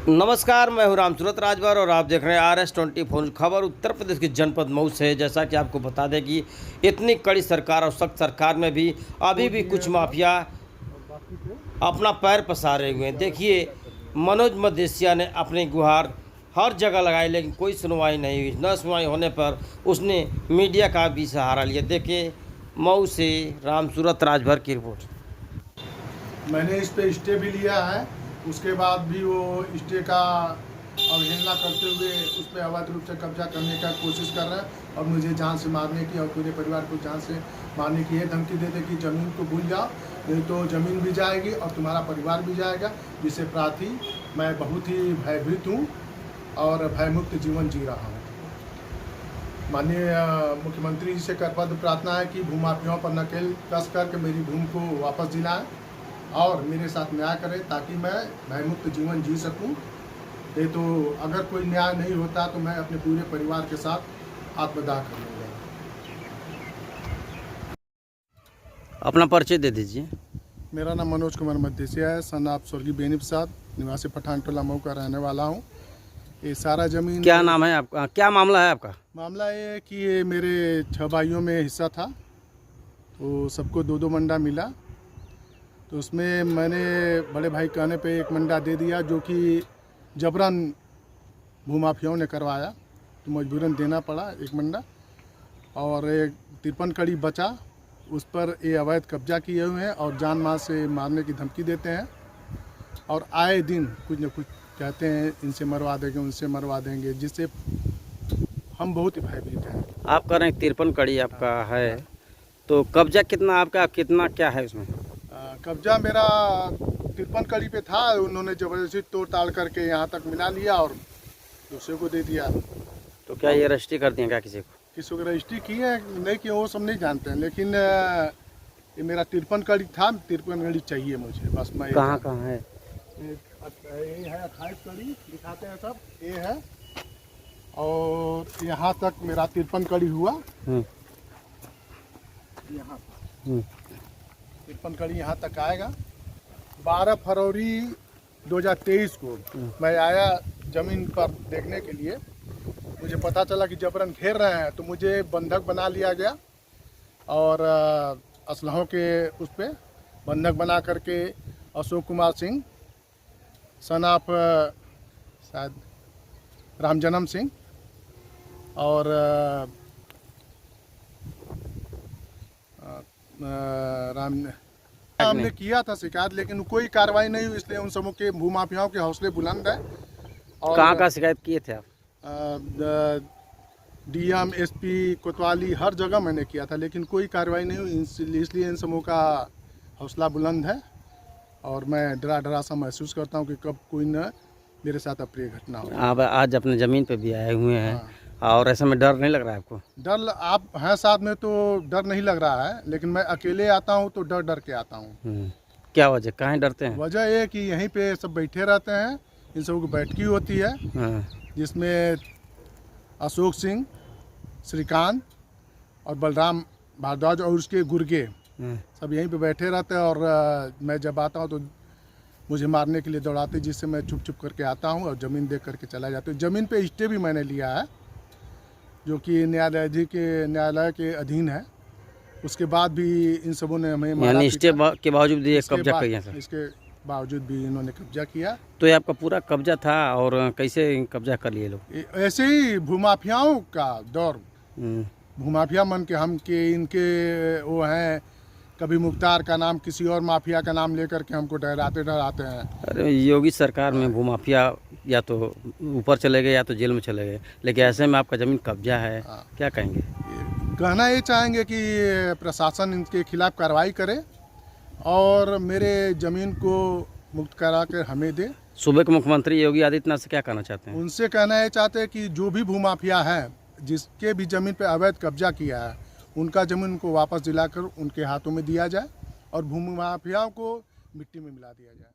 नमस्कार, मैं हूं रामसूरत राजभर और आप देख रहे हैं RS24 खबर। उत्तर प्रदेश के जनपद मऊ से है। जैसा कि आपको बता दें कि इतनी कड़ी सरकार और सख्त सरकार में भी अभी भी कुछ माफिया अपना पैर पसारे हुए हैं। देखिए, मनोज मदेशिया ने अपनी गुहार हर जगह लगाई लेकिन कोई सुनवाई नहीं हुई। न सुनवाई होने पर उसने मीडिया का भी सहारा लिया। देखिए, मऊ से रामसूरत राजभर की रिपोर्ट। मैंने इस पे स्टे भी लिया है, उसके बाद भी वो स्टे का अवहेलना करते हुए उस पर अवैध रूप से कब्जा करने का कोशिश कर रहे हैं और मुझे जान से मारने की और पूरे परिवार को जान से मारने की ये धमकी देते कि ज़मीन को भूल जाओ, नहीं तो ज़मीन भी जाएगी और तुम्हारा परिवार भी जाएगा। जिससे प्रार्थी मैं बहुत ही भयभीत हूँ और भयमुक्त जीवन जी रहा हूँ। माननीय मुख्यमंत्री जी से करपत्र प्रार्थना है कि भूमाफियाओं पर नकेल कस करके मेरी भूमि को वापस दिलाएं और मेरे साथ न्याय करें ताकि मैं भयमुक्त जीवन जी सकूं। नहीं तो अगर कोई न्याय नहीं होता तो मैं अपने पूरे परिवार के साथ आत्मदाह कर लूँगा। अपना परिचय दे दीजिए। मेरा नाम मनोज कुमार मदेशिया है, सन ऑफ स्वर्गीय बेनी प्रसाद, निवासी पठान टोला मऊ का रहने वाला हूँ। ये सारा ज़मीन, क्या नाम है आपका, क्या मामला है आपका? मामला ये है कि ये मेरे 6 भाइयों में हिस्सा था, तो सबको 2-2 मंडा मिला। तो उसमें मैंने बड़े भाई कहने पे 1 मंडा दे दिया, जो कि जबरन भूमाफियाओं ने करवाया, तो मजबूरन देना पड़ा 1 मंडा। और एक 53 कड़ी बचा, उस पर ये अवैध कब्जा किए हुए हैं और जान माल से मारने की धमकी देते हैं और आए दिन कुछ न कुछ कहते हैं, इनसे मरवा देंगे, उनसे मरवा देंगे, जिससे हम बहुत ही भयभीत हैं। आप कह रहे हैं 53 कड़ी आपका है, तो कब्जा कितना आपका, कितना क्या है उसमें? कब्जा मेरा 53 कड़ी पे था, उन्होंने ज़बरदस्ती तोड़ ताड़ करके यहाँ तक मिला लिया और दूसरे को दे दिया। तो क्या ये रजिस्ट्री कर दिए क्या किसी को? किसी को रजिस्ट्री की है नहीं कि वो सब नहीं जानते हैं, लेकिन ये मेरा 53 कड़ी था, 53 कड़ी चाहिए मुझे बस। मैं कहाँ है? ये है 28 कड़ी दिखाते हैं सब, ये है और यहाँ तक मेरा 53 कड़ी हुआ। यहाँ 53 कड़ी यहाँ तक आएगा। 12 फरवरी 2023 को मैं आया ज़मीन पर देखने के लिए। मुझे पता चला कि जबरन घेर रहे हैं, तो मुझे बंधक बना लिया गया और असलहों के उस पर बंधक बना करके अशोक कुमार सिंह, सन ऑफ शायद रामजन्म सिंह और हमने किया था शिकायत, लेकिन कोई कार्रवाई नहीं हुई, इसलिए उन सबों के भूमाफियाओं के हौसले बुलंद है। और कहाँ का शिकायत किए थे आप? DM, SP, कोतवाली हर जगह मैंने किया था, लेकिन कोई कार्रवाई नहीं हुई, इसलिए इन समूह का हौसला बुलंद है और मैं डरा सा महसूस करता हूं कि कब कोई न मेरे साथ अप्रिय घटना हो। आप आज अपने ज़मीन पे भी आए हुए हैं। हाँ। और ऐसे में डर नहीं लग रहा है आपको? डर आप हैं साथ में तो डर नहीं लग रहा है, लेकिन मैं अकेले आता हूं तो डर के आता हूं। क्या वजह, कहाँ डरते हैं? वजह ये कि यहीं पे सब बैठे रहते हैं, इन सब की बैठकी होती है। हाँ। जिसमें अशोक सिंह, श्रीकांत और बलराम भारद्वाज और उसके गुर्गे सब यहीं पे बैठे रहते हैं और मैं जब आता हूँ तो मुझे मारने के लिए दौड़ाते, जिससे मैं छुप करके आता हूँ और ज़मीन देख करके चला जाता हूँ। ज़मीन पे स्टे भी मैंने लिया है, जो कि न्यायालय के अधीन है। उसके बाद भी इन सबों ने हमें यानी स्टे के बावजूद ये कब्जा किया सर? इसके बावजूद भी इन्होंने कब्जा किया। तो ये आपका पूरा कब्जा था और कैसे कब्जा कर लिए लोग? ऐसे ही भूमाफियाओं का दौर, भूमाफिया मन के हम के इनके वो हैं, कभी मुख्तार का नाम किसी और माफिया का नाम लेकर के हमको डराते हैं। अरे योगी सरकार में भूमाफिया या तो ऊपर चले गए या तो जेल में चले गए, लेकिन ऐसे में आपका ज़मीन कब्जा है। क्या कहेंगे? कहना ये चाहेंगे कि प्रशासन इनके खिलाफ कार्रवाई करे और मेरे ज़मीन को मुक्त करा कर हमें दे। सूबे के मुख्यमंत्री योगी आदित्यनाथ से क्या कहना चाहते हैं? उनसे कहना ये चाहते हैं कि जो भी भूमाफिया है, जिसके भी ज़मीन पे अवैध कब्जा किया है, उनका ज़मीन को वापस दिलाकर उनके हाथों में दिया जाए और भूमाफियाओं को मिट्टी में मिला दिया जाए।